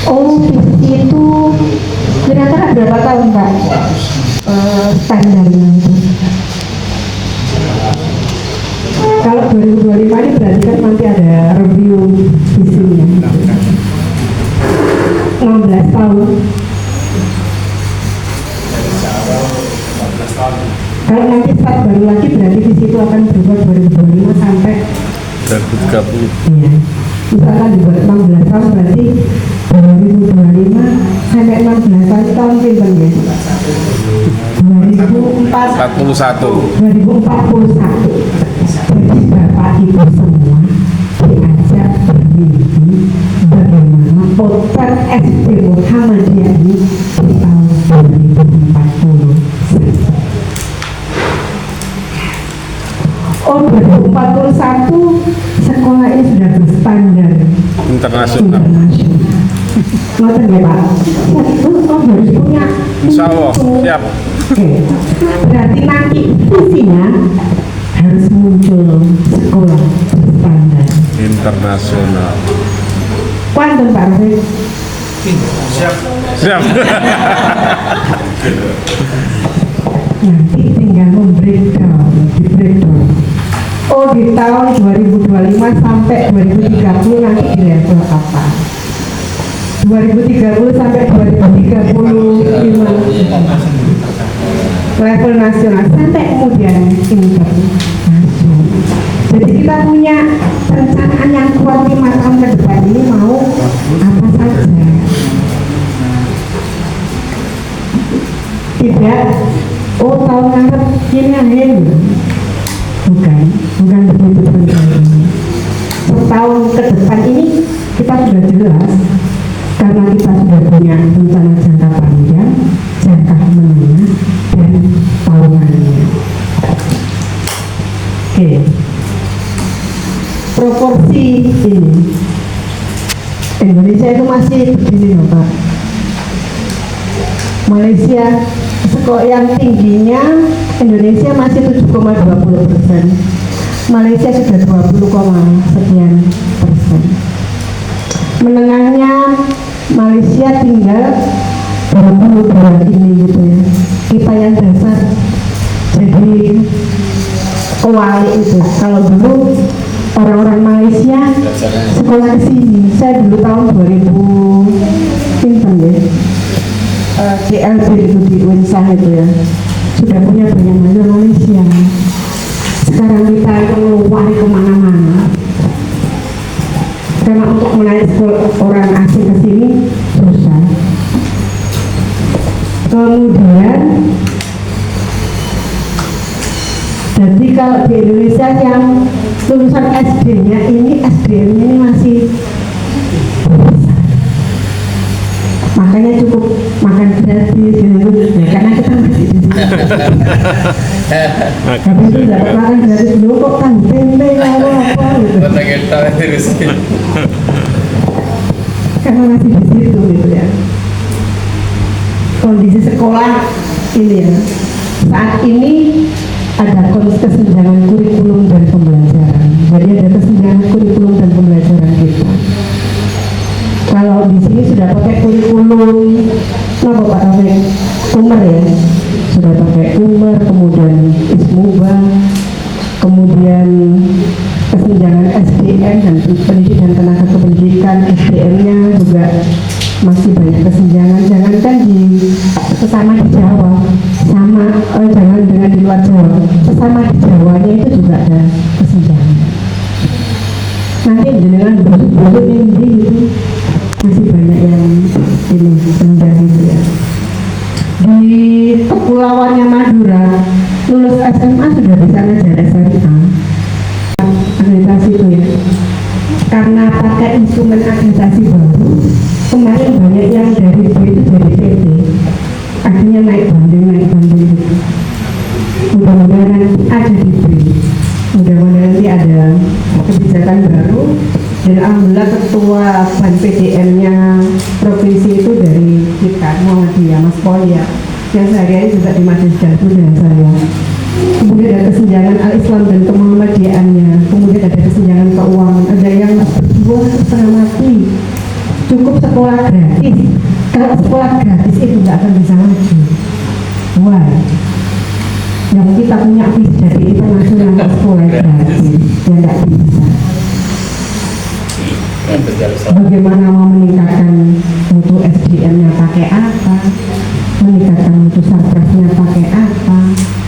Oh, visi itu kira-kira berapa tahun Pak? Standarnya itu. Kalau 2025 ini berarti kan nanti ada review visinya. 16 tahun. Kalau nanti start baru lagi berarti visi itu akan berubah 2025 sampai 2030. iya. Misalkan dibuat 16 tahun berarti 2025 sampai 16 tahun pinter ya. 2041. Jadi Bapak Ibu semua diajak bermimpi bagaimana potret SD Muhammadiyah ini di tahun 2040. Oh, 2041 sekolah ini sudah berstandar Internasional. Ngoten ya Pak. Oh, harus punya. Insya Allah, siap. Oke. Berarti nanti visinya harus muncul sekolah berstandar Internasional. Kuantum Pak Rafiq. Siap. Siap. Nanti tinggal membreakdown, di breakdown. Oh, di tahun 2025 sampai 2030 nanti di level apa? 2030 sampai 2035 level nasional sampai kemudian internasional. Jadi kita punya perencanaan yang kuat 5 tahun ke depan ini mau apa saja. Tidak, oh tahun ngarep ini akhir. Bukan begitu perencanaan. Setahun ke depan ini kita sudah jelas karena kita sudah punya rencana jangka panjang, jangka menengah, dan tahunannya. Oke, proporsi ini Indonesia itu masih begini loh Pak. Malaysia sekolah yang tingginya Indonesia masih 7,20%, Malaysia sudah 20,sekian persen. Menengahnya Malaysia tinggal 22 ini gitu ya. Kita yang dasar jadi kewali itu. Kalau dulu orang-orang Malaysia sekolah ke sini, saya dulu tahun 2000 pinten ya. GLB itu di Winsah itu ya, sudah punya banyak mahasiswa Malaysia. Sekarang kita itu meluar kemana-mana karena untuk menarik orang asing ke sini susah. Kemudian jadi kalau di Indonesia yang lulusan SD-nya ini SDM-nya ini masih besar. Makanya cukup makan gratis gitu ya, karena kita masih di sini. Tapi itu dapat makan gratis dulu kok kan tempe apa gitu. Karena masih di situ gitu ya. Kondisi sekolah ini ya, saat ini ada kesenjangan kurikulum dan pembelajaran. Jadi ada kesenjangan kurikulum dan pembelajaran kita. Kalau di sini sudah pakai kurikulum, apa Pak Rafiq? Kumer ya, sudah pakai Kumer, kemudian Ismuba, kemudian kesenjangan SDM dan pendidikan tenaga kependidikan, SDM-nya juga masih banyak kesenjangan. Jangankan di sesama di Jawa, jangan dengan di luar Jawa, sesama di Jawanya itu juga ada kesenjangan. Nanti dengan busuk-busuk ini gitu masih banyak yang ini rendah gitu ya. Di kepulauannya Madura lulus SMA sudah bisa ngajar SMA akreditasi itu ya, karena pakai instrumen akreditasi baru. Kemarin banyak yang dari B itu jadi PT, akhirnya naik banding gitu. Mudah-mudahan nanti ada di B, mudah-mudahan nanti ada kebijakan baru. Dan alhamdulillah ketua ban PDM-nya provinsi itu dari kita, Muhammadiyah, Mas Polya, yang sehari-hari juga di Majelis Datu dengan saya. kemudian ada kesenjangan al-Islam dan kemuhammadiyaannya, kemudian ada kesenjangan keuangan, ada yang berjuang setengah mati, cukup sekolah gratis. Kalau sekolah gratis itu nggak akan bisa maju. Why? Yang kita punya visi dari internasional sekolah gratis, ya nggak bisa. Bagaimana mau meningkatkan mutu SDM-nya pakai apa, meningkatkan mutu sarprasnya pakai apa,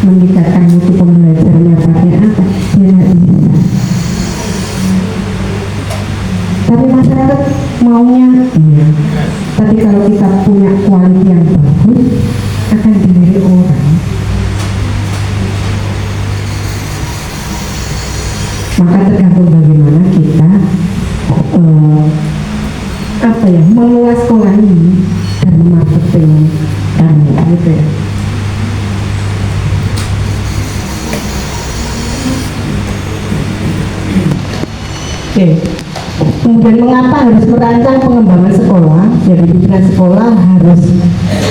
meningkatkan mutu pembelajarannya pakai apa, ya nggak bisa. Tapi masyarakat maunya iya. Tapi kalau kita punya kualitas yang bagus, akan dilirik orang. Maka tergantung bagaimana kita mengelola sekolah ini dan marketing kami gitu ya. Oke. Kemudian mengapa harus merancang pengembangan sekolah? Jadi pimpinan sekolah harus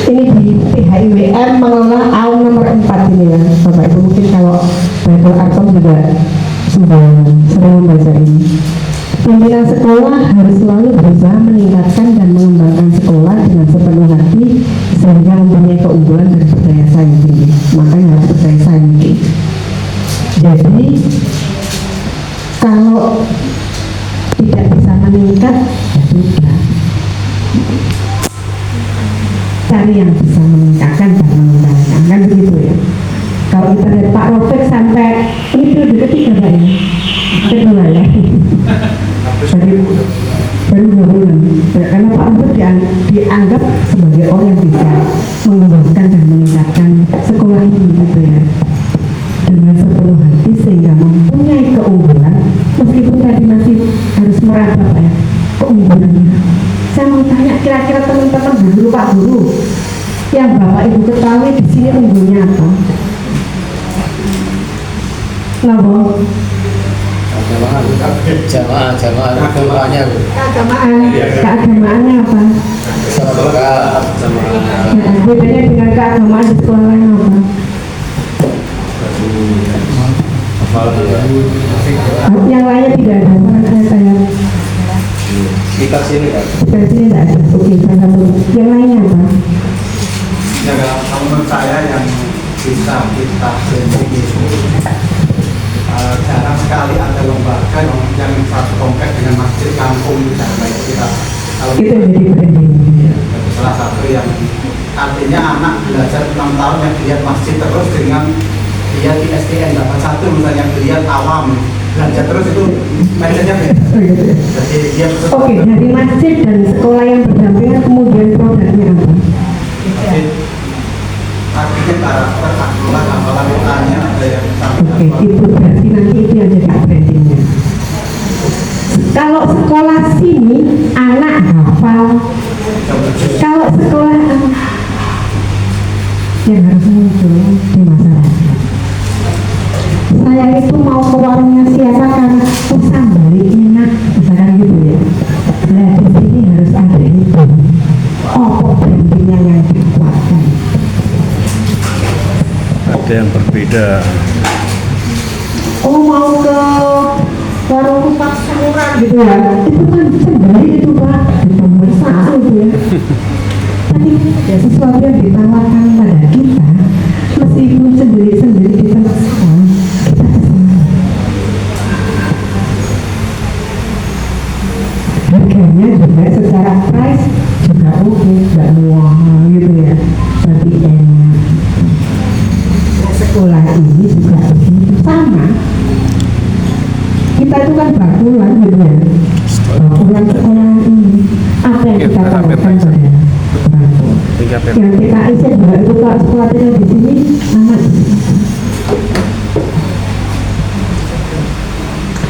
ini di PHIWM mengelola AUM nomor 4 ini ya, Bapak Ibu. Mungkin kalau Bible Arkom juga sudah sering membaca ini. Pimpinan sekolah harus selalu berusaha meningkatkan dan mengembangkan sekolah dengan sepenuh hati sehingga mempunyai keunggulan dan berdaya saing tinggi. Makanya harus berdaya saing tinggi. Jadi kalau tidak bisa meningkat, ya sudah. Cari yang bisa meningkatkan dan mengembangkan, kan begitu ya. Kalau kita lihat Pak Rofik sampai ini periode ketiga Pak ya, kedua ya. Baru 2 bulan. Karena Pak Rofik dianggap sebagai orang yang bisa mengembangkan dan meningkatkan sekolah ini gitu ya. Dengan sepenuh hati sehingga mempunyai keunggulan, meskipun tadi masih harus meraba ya keunggulannya. Saya mau tanya kira-kira teman-teman dulu Pak Guru yang Bapak Ibu ketahui di sini unggulnya apa? Kenapa? Jamaahnya Keagamaannya apa? Bedanya dengan keagamaan di sekolah lain apa? Yang lainnya tidak ada, saya kita sini kan. Kita sini tidak ada. Oke, saya sambung. Yang lainnya apa? Ya kalau menurut saya yang bisa kita sendiri itu jarang sekali ada lembaga yang satu komplek dengan masjid kampung misalnya itu kita. Kalau Itu yang jadi branding. salah satu yang artinya anak belajar 6 tahun yang lihat masjid terus dengan dia di STN dapat 1 misalnya lihat awam belajar terus itu mindsetnya beda. Jadi dia Oke, dari masjid dan sekolah yang berdampingan kemudian produknya apa? artinya karakter akhlak amalan Qurannya ada yang Oke, itu berarti nanti itu yang jadi brandingnya. Kalau sekolah sini anak hafal, kalau sekolah yang harus muncul di masyarakat. Saya itu mau ke warungnya siapa karena sambal enak, misalkan gitu ya. Nah di sini harus ada itu. Oh, brandingnya yang dikuatkan. Ada yang berbeda. Oh, mau ke warung kupat samuran gitu ya. Itu kan sendiri itu Pak, di pemeriksaan itu ya. Tapi ya sesuatu yang ditawarkan pada kita, meskipun sendiri-sendiri kita lakukan, kita kesana. Harganya juga secara price juga oke, nggak mahal gitu ya, tapi enak. Sekolah ini juga begitu sama. Kita itu kan bakulan gitu ya. Bakulan sekolah ini apa yang kita tawarkan pada orang tua. Yang kita isi juga itu Pak sekolah kita di sini anak.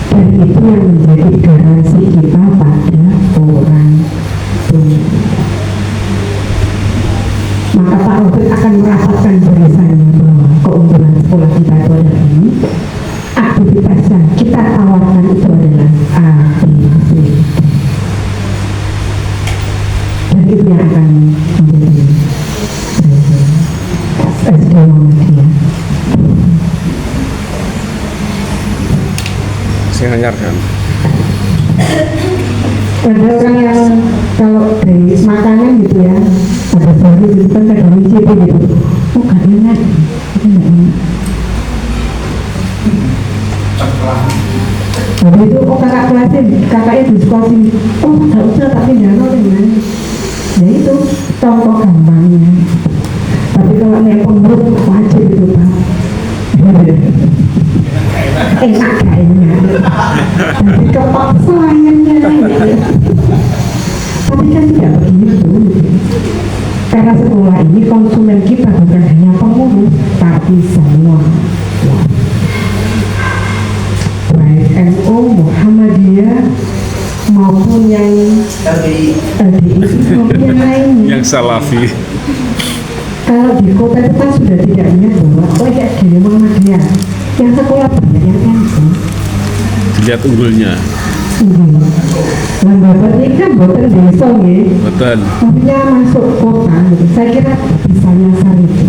Dan itu yang menjadi garansi kita pada orang tua. Maka Pak Rofik akan merasakan barisannya bahwa keunggulan sekolah kita itu adalah ini. Aktivitas yang kita tawarkan itu adalah A, B, C, D. Dan itu yang akan menjadi SD Muhammadiyah. masih ngajarkan. Ada orang yang kalau dari makanan gitu ya, ada baru gitu kan kadang mencicipi gitu, oh gak enak, itu gak enak. Habis itu, oh kakaknya diskusi, oh gak usah tak pindah dengan. Ya itu contoh gampangnya. Tapi kalau yang pengurus wajib itu Pak. Enak kayaknya. Jadi kepaksa ayamnya. Tapi kan tidak begitu. Karena sekolah ini konsumen kita bukan hanya pengurus, tapi semua. Baik NU, Muhammadiyah maupun yang LDI maupun yang lainnya. Yang Salafi. Kalau di kota itu kan sudah tidak ingat bahwa oh ya gini Muhammadiyah yang sekolah banyak yang NU. Lihat unggulnya. Nah bapak ini kan boten desa ya. Betul. Maksudnya masuk kota gitu. Saya kira bisa nyasar itu.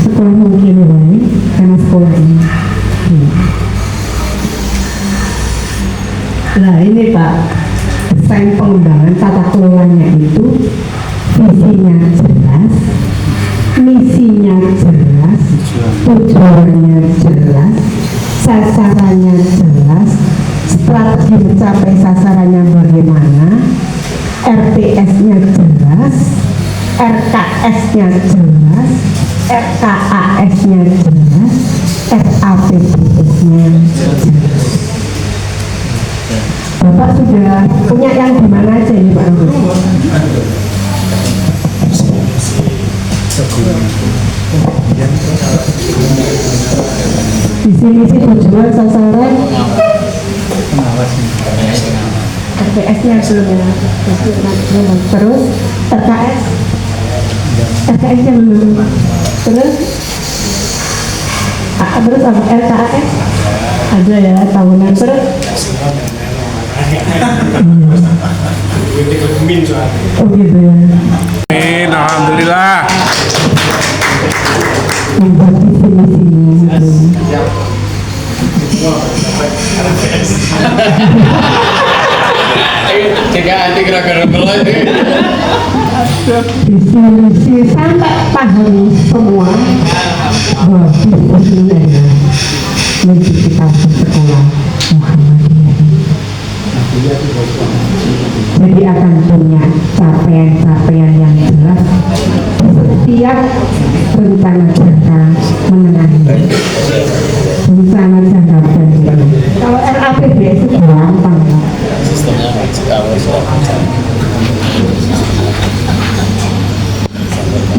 Sekolah mungkin baik karena sekolah ini. Nah ini Pak, desain pengembangan tata kelolanya itu visinya jelas, misinya jelas, tujuannya jelas, sasarannya jelas, strategi mencapai sasarannya bagaimana, RTS-nya jelas, RKS-nya jelas, RKAS-nya jelas, RAPBS-nya jelas. Bapak sudah punya yang di mana aja ini Pak Rudi? Visi misi tujuan sasaran RPS-nya belum ya, terus RKS-nya belum, terus terus apa LKAS ada ya tahunan, terus oh gitu ya. Amin, alhamdulillah. Membuat visi-misinya visi-misi sampai paham semua bahwa visi ini modifikasi sekolah Muhammadiyah ini. Jadi akan punya capaian-capaian yang jelas setiap rencana jangka menengah, rencana jangka panjang. Kalau RAPBS itu gampang,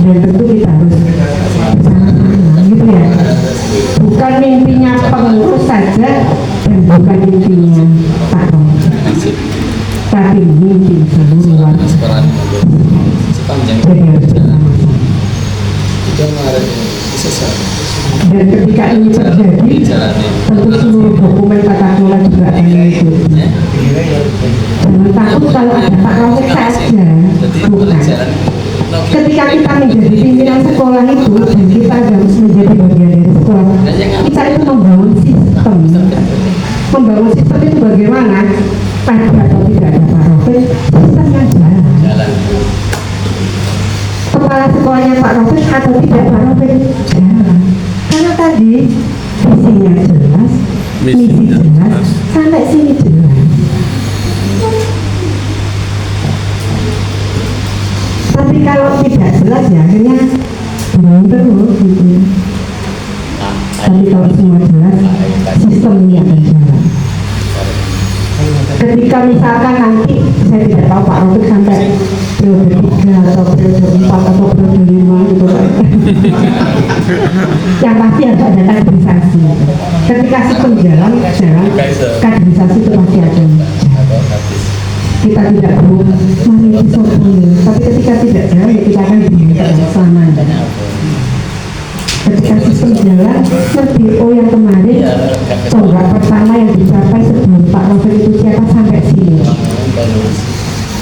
dan tentu kita harus bersama-sama gitu ya. Bukan mimpinya pengurus saja dan bukan mimpinya Pak Romi, tapi mimpi seluruh warga. Jadi harus bersama-sama. Dan ketika ini terjadi, tentu seluruh dokumen tata kelola juga akan mengikuti. Jangan takut kalau ada Pak Romi saja, bukan. Ketika kita menjadi pimpinan sekolah itu dan kita harus menjadi bagian dari sekolah, kita itu membangun sistem. Membangun sistem itu bagaimana? Ada atau tidak ada Pak Rofik, sistemnya jalan. Kepala sekolahnya Pak Rofik atau tidak Pak Rofik jalan. Karena tadi visinya jelas, misi jelas, sampai sini jelas. Tapi kalau tidak jelas ya akhirnya bingung terus gitu ya. Tapi kalau semua jelas, sistemnya akan jalan. Ketika misalkan nanti saya tidak tahu Pak Rofik sampai periode 3 atau periode 4 atau periode 5 gitu kan. Yang pasti harus ada kaderisasi. Ketika sistem jalan, kaderisasi itu pasti ada. Kita tidak perlu mari disorong, tapi ketika tidak jalan ya kita akan diminta bersama. Ketika sistem jalan, ngerti oh yang kemarin tonggak pertama yang dicapai sebelum Pak Rofik itu siapa sampai sini.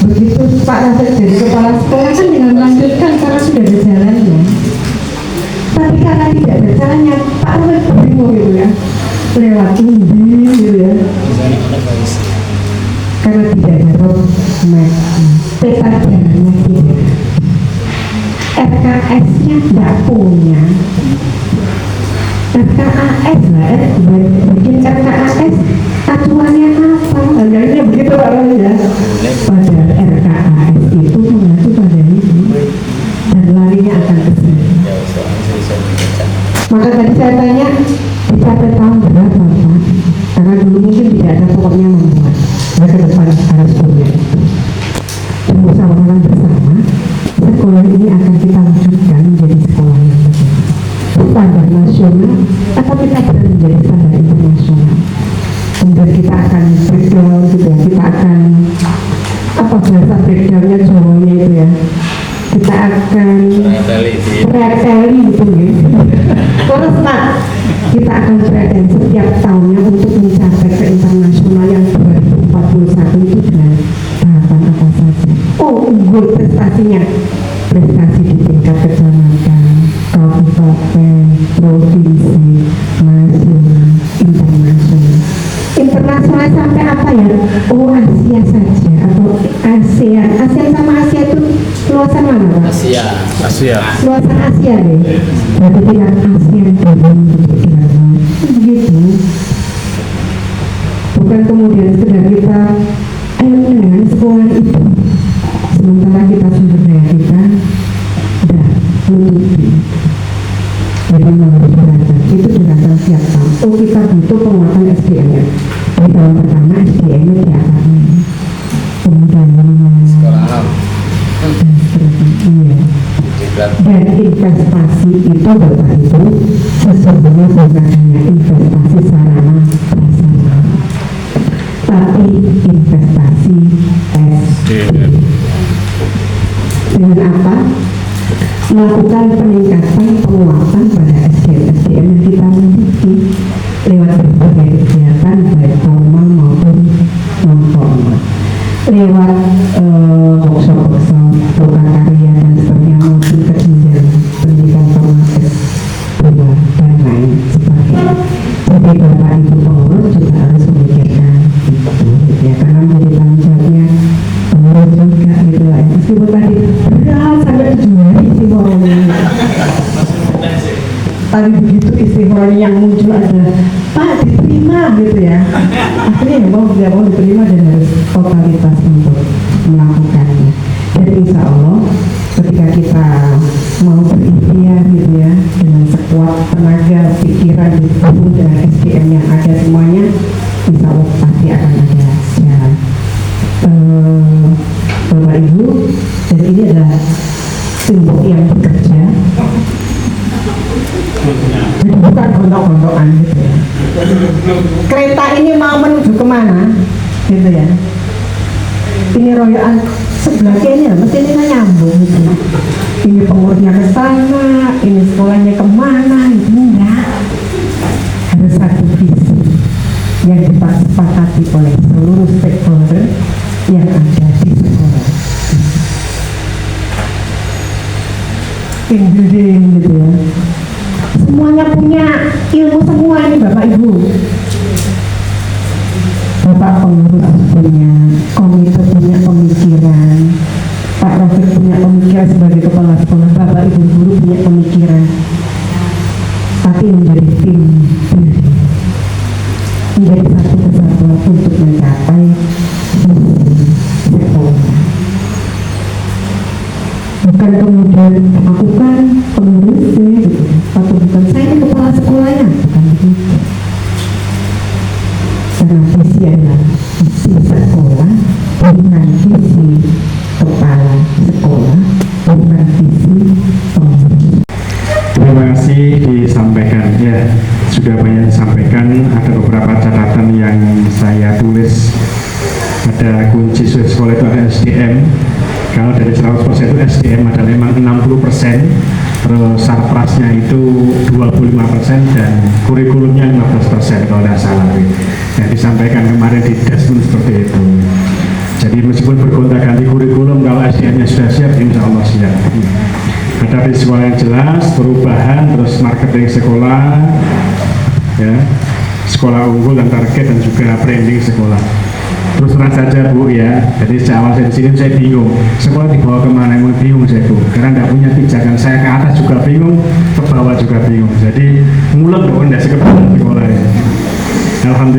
Begitu Pak Rofik jadi kepala sekolah kan dengan melanjutkan karena sudah ada jalannya. Tapi karena tidak ada jalannya, Pak Rofik bingung gitu ya. Lewat ini gitu ya. Karena tidak ada roadmap, peta jalannya tidak. RKS-nya tidak punya. RKAS lah, bikin RKAS acuannya apa? Hanya begitu ya. Padahal RKAS itu mengacu pada ini dan larinya akan ke sini. Maka tadi saya tanya dicapai tahun berapa Pak? Karena dulu mungkin tidak ada pokoknya membuat. Nah ke depan harus punya itu. Dan musyawarah bersama sekolah ini akan kita wujudkan menjadi sekolah yang standar nasional atau kita bisa menjadi standar internasional. Kemudian kita akan breakdown gitu ya, kita akan apa bahasa breakdownnya Jawanya itu ya, kita akan preteli gitu ya. Terus Pak, kita akan preteli setiap tahunnya untuk mencapai ke internasional yang 2041 itu dengan tahapan apa saja. Oh, unggul prestasinya, prestasi di tingkat kecamatan, kabupaten, provinsi, nasional, internasional. Internasional sampai apa ya? Oh, Asia saja atau ASEAN. ASEAN sama Asia itu luasan mana Pak? Asia. Luasan Asia deh. Berarti tingkat ASEAN begitu. Bukan kemudian sekedar kita ayo dengan sekolah itu. Sementara kita sumber daya kita udah menutupi. Jadi menurut dirancang, itu dirancang siap tahun. Oh, kita butuh penguatan SDM-nya. Di tahun pertama SDM-nya di atasnya. Kemudian sekolah dan seterusnya. Iya. Dan investasi itu Bapak Ibu sesungguhnya bukan hanya investasi sarana prasarana, tapi investasi SDM. Dengan apa? Melakukan peningkatan penguatan pada SDM yang kita miliki lewat berbagai kegiatan baik formal maupun non formal, lewat workshop, karya dan seterusnya maupun ke jenjang pendidikan formal S2 dan lain sebagainya. Jadi Bapak Ibu pengurus juga harus memikirkan itu, gitu ya, karena menjadi tanggung jawabnya pengurus juga gitu ya. Meskipun tadi berat sampai 7 hari istimewa, tapi begitu istimewa yang muncul ada Pak diterima gitu ya. Akhirnya mau tidak mau diterima dan harus totalitas untuk melakukannya. Dan insya Allah ketika kita mau berikhtiar gitu ya, dengan sekuat tenaga pikiran didukung dengan SDM yang ada semuanya, insya Allah pasti akan ada jalan. Bapak Ibu, dan ini adalah simbol yang bekerja. Jadi bukan gontok-gontokan gitu ya. Kereta ini mau menuju kemana gitu ya. Ini royoan sebelah kiri ya, mesti ini nyambung gitu. Ini pengurusnya ke sana, ini sekolahnya kemana, itu enggak. Harus satu visi yang disepakati oleh seluruh stakeholder yang ada di sekolah. Building gitu ya. Semuanya punya ilmu semua ini Bapak Ibu. Bapak pengurus punya, komite punya pemikiran, Pak Rafiq punya pemikiran sebagai kepala sekolah, Bapak Ibu guru punya pemikiran. Tapi menjadi tim, menjadi satu kesatuan untuk mencapai visi sekolah. Bukan kemudian aku kan pengurusnya gitu, atau bukan saya ini kepala sekolahnya, bukan begitu. Karena visi adalah visi sekolah, bukan visi kepala sekolah, bukan visi pengurus. Terima kasih disampaikan ya, sudah banyak disampaikan. Ada beberapa catatan yang saya tulis. Ada kunci sukses sekolah itu ada SDM. Kalau dari 100% itu SDM adalah memang 60%, terus sarprasnya itu 25% dan kurikulumnya 15% kalau tidak salah. Yang disampaikan kemarin di Desmond seperti itu. Jadi meskipun bergonta-ganti kurikulum, kalau SDM-nya sudah siap, insya Allah siap. Ada di sekolah yang jelas, perubahan, terus marketing sekolah, ya. sekolah unggul dan target dan juga branding sekolah. Terus terang saja Bu ya, jadi sejak awal saya di sini saya bingung, sekolah dibawa kemana, emang bingung saya Bu, karena tidak punya pijakan, saya ke atas juga bingung, ke bawah juga bingung, jadi mulut dong, tidak sekebetulan sekolah ya. Alhamdulillah.